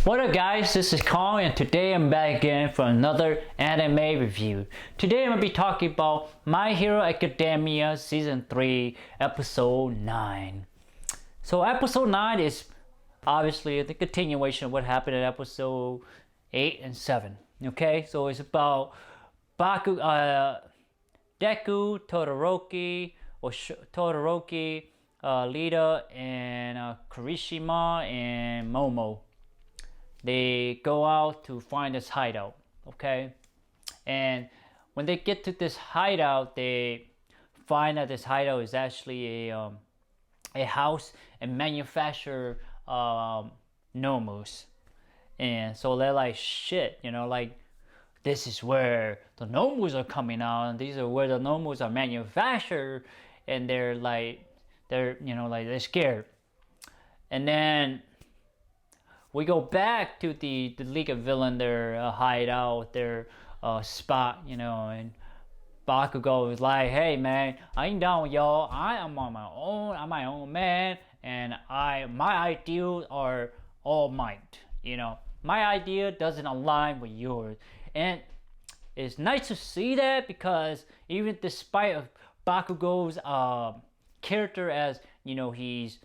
What up guys, this is Kong and today I'm back again for another anime review. Today I'm going to be talking about My Hero Academia Season 3 Episode 9. So episode 9 is obviously the continuation of what happened in episode 8 and 7. Okay, so it's about Deku, Todoroki, Lita, and Kirishima and Momo. They go out to find this hideout, okay? And when they get to this hideout, they find that this hideout is actually a house and manufacture Nomus. And so they're like, shit, you know, like, this is where the Nomus are coming out, and these are where the Nomus are manufactured, and they're scared. And then we go back to the League of Villains, their hideout, their spot, you know, and Bakugo is like, hey man, I ain't down with y'all, I am on my own, I'm my own man, and my ideals are all might, you know, my idea doesn't align with yours. And it's nice to see that, because even despite of Bakugo's character, as you know, he's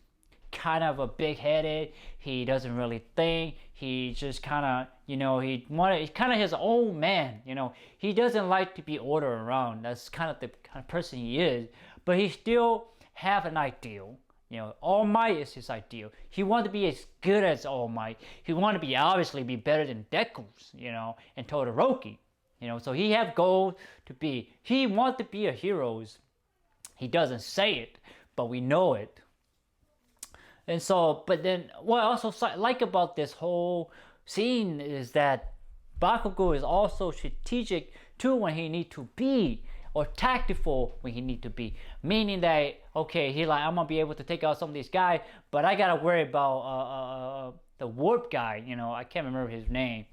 kind of a big-headed, he doesn't really think, he just kind of, you know, he's kind of his own man, you know, he doesn't like to be ordered around. That's kind of the kind of person he is, but he still have an ideal. You know, All Might is his ideal. He wants to be as good as All Might. He wants to be, obviously, be better than Deku's, you know, and Todoroki. You know, so he have goals to be. He wants to be a hero. He doesn't say it, but we know it. And so, but then what I also like about this whole scene is that Bakugo is also strategic too when he need to be, or tactful when he need to be. Meaning that, okay, he like, I'm gonna be able to take out some of these guys, but I gotta worry about the warp guy, you know, I can't remember his name.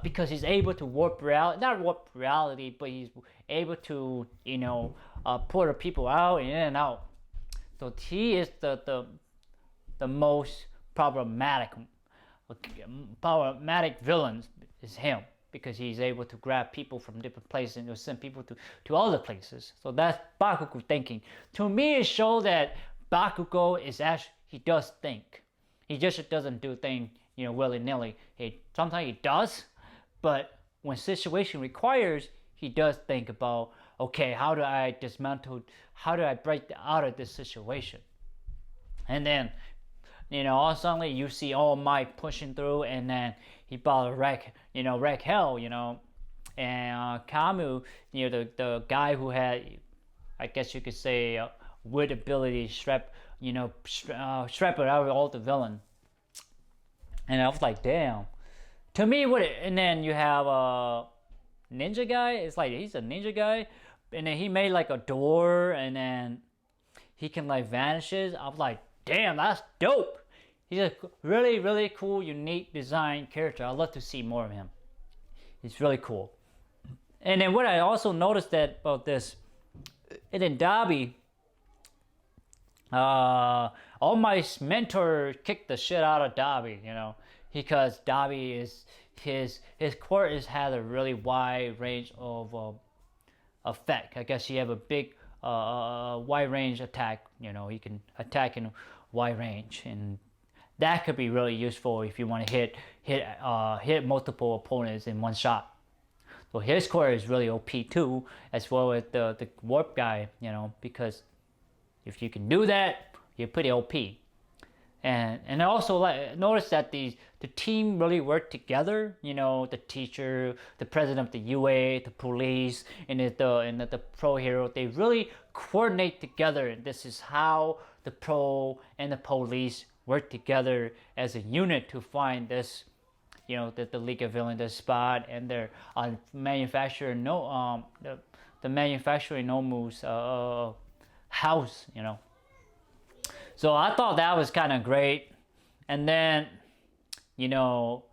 Because he's able to warp reality, not warp reality, but he's able to, you know, pull the people out and in and out. So he is the most problematic villains is him, because he's able to grab people from different places and send people to other places. So that's Bakugo thinking. To me, it shows that Bakugo is actually, he does think. He just doesn't do things, you know, willy-nilly. Sometimes he does, but when situation requires, he does think about, okay, how do I dismantle, how do I break out of this situation? And then, you know, all suddenly you see All Might pushing through, and then he about to wreck hell, you know. And Kamu, you know, the guy who had, I guess you could say, weird ability, strap it out of all the villain. And I was like, damn. To me, and then you have a ninja guy. It's like, he's a ninja guy, and then he made like a door, and then he can like vanishes. I was like, damn, that's dope. He's a really, really cool, unique design character. I'd love to see more of him. He's really cool. And then what I also noticed that about this, and then Dabi, All Might's mentor kicked the shit out of Dabi, you know, because Dabi is his core has a really wide range of effect. I guess he have a big wide range attack. You know, he can attack in wide range, and that could be really useful if you want to hit multiple opponents in one shot. So his core is really OP too, as well as the warp guy, you know, because if you can do that, you're pretty OP. And I also noticed that the team really worked together. You know, the teacher, the president of the UA, the police, and the pro hero, they really coordinate together. And this is how the pro and the police work together as a unit to find this, you know, the League of Villains, the spot, and their manufacturer, the manufacturing Nomu's house, you know. So I thought that was kind of great. And then, you know,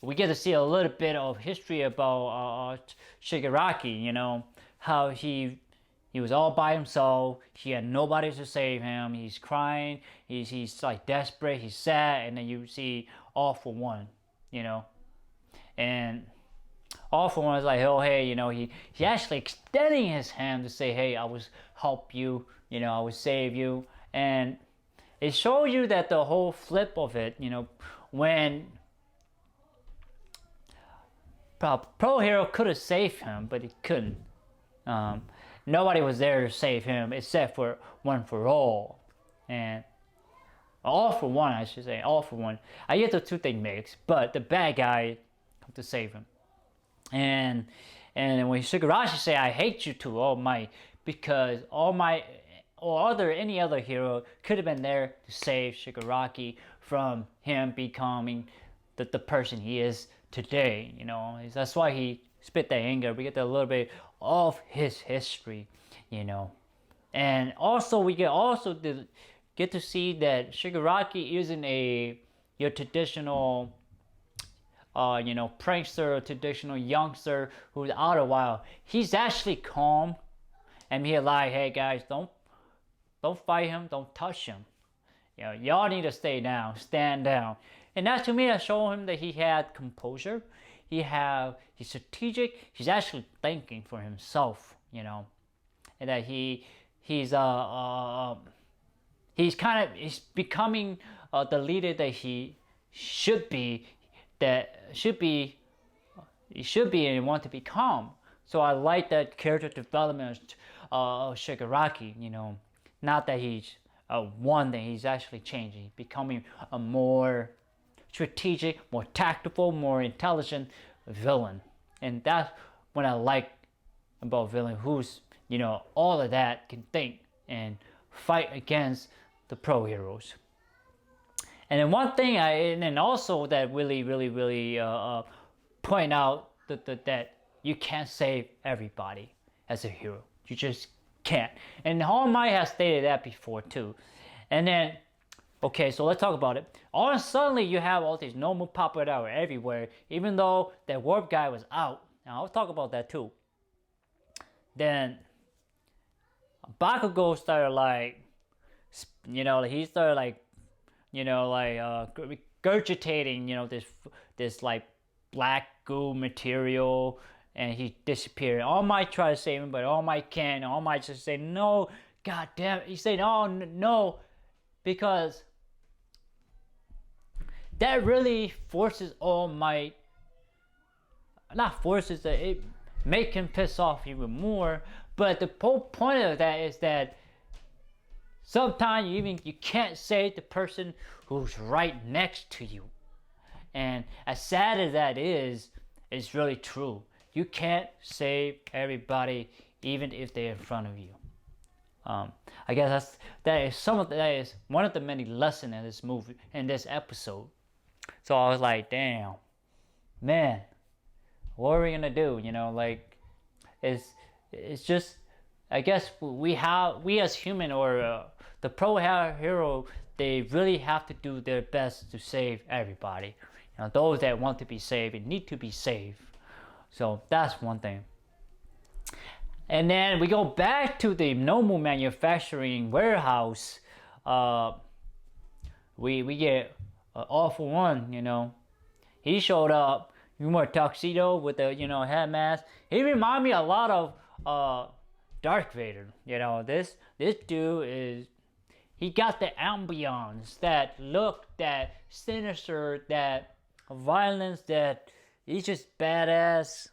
we get to see a little bit of history about Shigaraki, you know, how he was all by himself, he had nobody to save him, he's crying, he's like desperate, he's sad, and then you see All for One. you know. And All For One was like, oh hey, you know, he actually extending his hand to say, hey, I will help you, you know, I will save you. And it shows you that the whole flip of it, you know, when Pro Hero could have saved him, but he couldn't. Nobody was there to save him except for One For All. And All For One, I should say, All For One. I get the two things mixed, but the bad guy come to save him. And when Shigaraki say, I hate you to All Might, because All Might or any other hero could have been there to save Shigaraki from him becoming the person he is today, you know. That's why he spit that anger. We get a little bit of his history, you know. And also we get to see that Shigaraki isn't your traditional you know, prankster or traditional youngster who's out a while. He's actually calm, and he's like, hey guys, don't fight him, don't touch him. You know, y'all need to stay down, stand down. And that to me, that showed him that he had composure. He's strategic. He's actually thinking for himself, you know, and that he's becoming the leader that he should be. He should be and want to become. So I like that character development of Shigaraki, you know. Not that he's one thing, he's actually changing, becoming a more strategic, more tactical, more intelligent villain. And that's what I like about villain, who's, you know, all of that can think and fight against the pro heroes. And then one thing and then also that really point out that you can't save everybody as a hero. You just can't. And All Might has stated that before too. And then, okay, so let's talk about it. All of a sudden you have all these Nomu popping out everywhere, even though that warp guy was out. Now I'll talk about that too. Then Bakugo started like, you know, he started like, you know, like regurgitating, you know, this like black goo material, and he disappeared. All Might try to save him, but All Might can't. All Might just say no. God damn it! He said no, because that really forces All Might. Not forces it make him piss off even more. But the whole point of that is that sometimes you can't save the person who's right next to you. And as sad as that is, it's really true. You can't save everybody, even if they're in front of you. I guess that is one of the many lessons in this movie, in this episode. So I was like, damn, man, what are we gonna do? You know, like, it's just, I guess we as human or the pro hero, they really have to do their best to save everybody. You know, those that want to be saved and need to be saved. So that's one thing. And then we go back to the Nomu manufacturing warehouse. We get All For One. You know, he showed up. He wore a tuxedo with the, you know, head mask. He reminded me a lot of Darth Vader. You know, this dude he got the ambience, that look, that sinister, that violence, that he's just badass.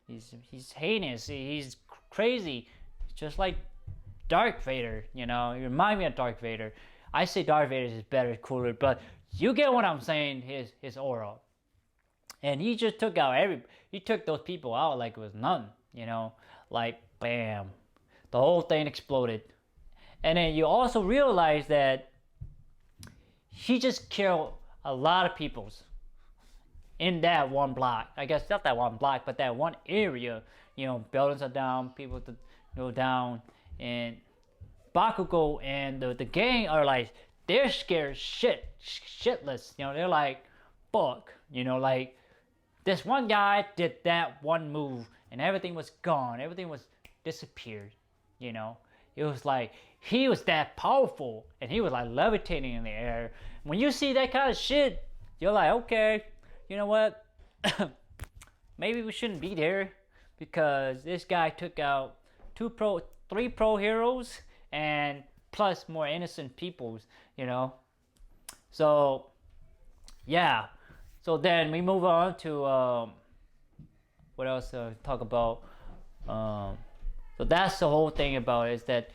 He's heinous. He's crazy. Just like Darth Vader, you know. He reminds me of Darth Vader. I say Darth Vader is better, cooler, but you get what I'm saying. His aura, and he just took those people out like it was nothing, you know. Like bam, the whole thing exploded. And then you also realize that he just killed a lot of people in that one block. I guess not that one block, but that one area. You know, buildings are down, people to go down, and Bakugo and the gang are like, they're scared shitless. You know, they're like, fuck. You know, like, this one guy did that one move, and everything was gone. Everything was disappeared. You know, it was like he was that powerful, and he was like levitating in the air. When you see that kind of shit, you're like, okay, you know what? Maybe we shouldn't be there because this guy took out 3 pro heroes and plus more innocent peoples, you know. So yeah, so then we move on to what else to talk about. So that's the whole thing about it, is that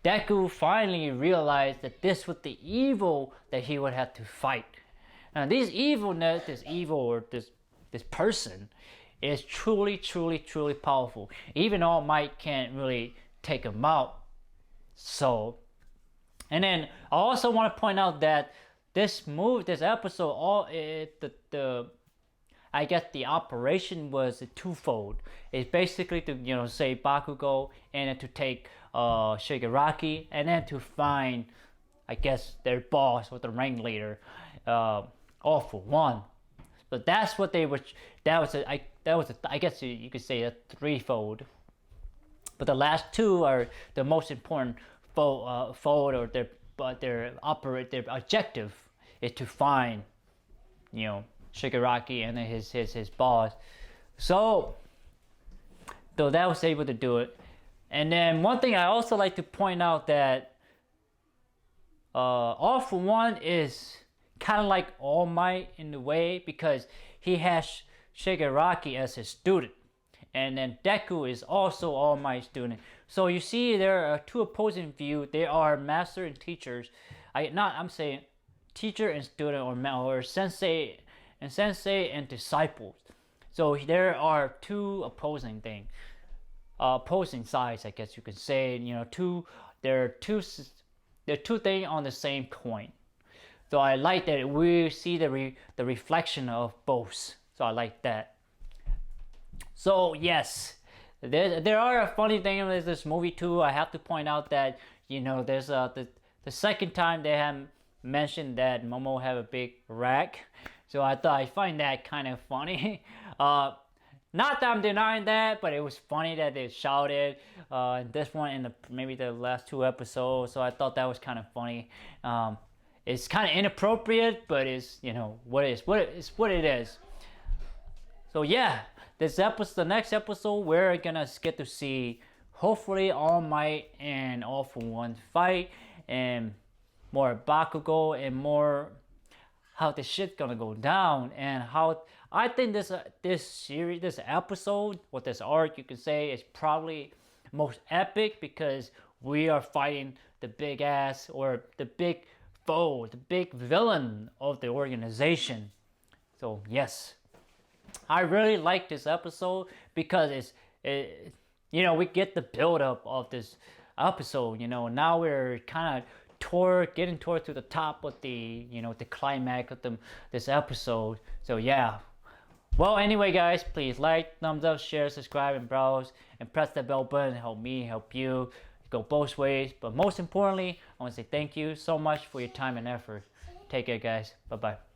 Deku finally realized that this was the evil that he would have to fight. And this evil, or this person, is truly, truly, truly powerful. Even All Might can't really take him out. So, and then I also want to point out that this episode, I guess the operation was twofold. It's basically to save Bakugo, and then to take Shigaraki, and then to find, I guess, their boss or the ringleader, all for one. But that's what they were. I guess you could say a threefold. But the last two are the most important fold, or their objective is to find, Shigaraki and then his boss. So that was able to do it. And then one thing I also like to point out that All for One is kind of like All Might in a way, because he has Shigaraki as his student, and then Deku is also All Might's student. So you see, there are two opposing views. They are master and teachers. I'm saying teacher and student, or sensei and disciples. So there are two opposing sides, I guess you could say. There are two things on the same coin. So I like that we see the reflection of both. So I like that. So yes, there are a funny thing with this movie too. I have to point out that there's the second time they have mentioned that Momo have a big rack. So I find that kind of funny. Not that I'm denying that, but it was funny that they shouted this one in maybe the last 2 episodes. So I thought that was kind of funny. It's kind of inappropriate, but it's what it is. So yeah, the next episode, we're gonna get to see hopefully All Might and All for One fight, and more Bakugo, and more how this shit's gonna go down, and how I think this episode, or this arc, you could say, is probably most epic, because we are fighting the big ass, or the big foe, the big villain of the organization. So yes, I really like this episode because we get the build up of this episode. Now we're kind of getting towards to the top of the climax of this episode. So yeah. Well, anyway, guys, please like, thumbs up, share, subscribe, and browse, and press the bell button. Help me, help you. Go both ways. But most importantly, I want to say thank you so much for your time and effort. Take care, guys. Bye bye.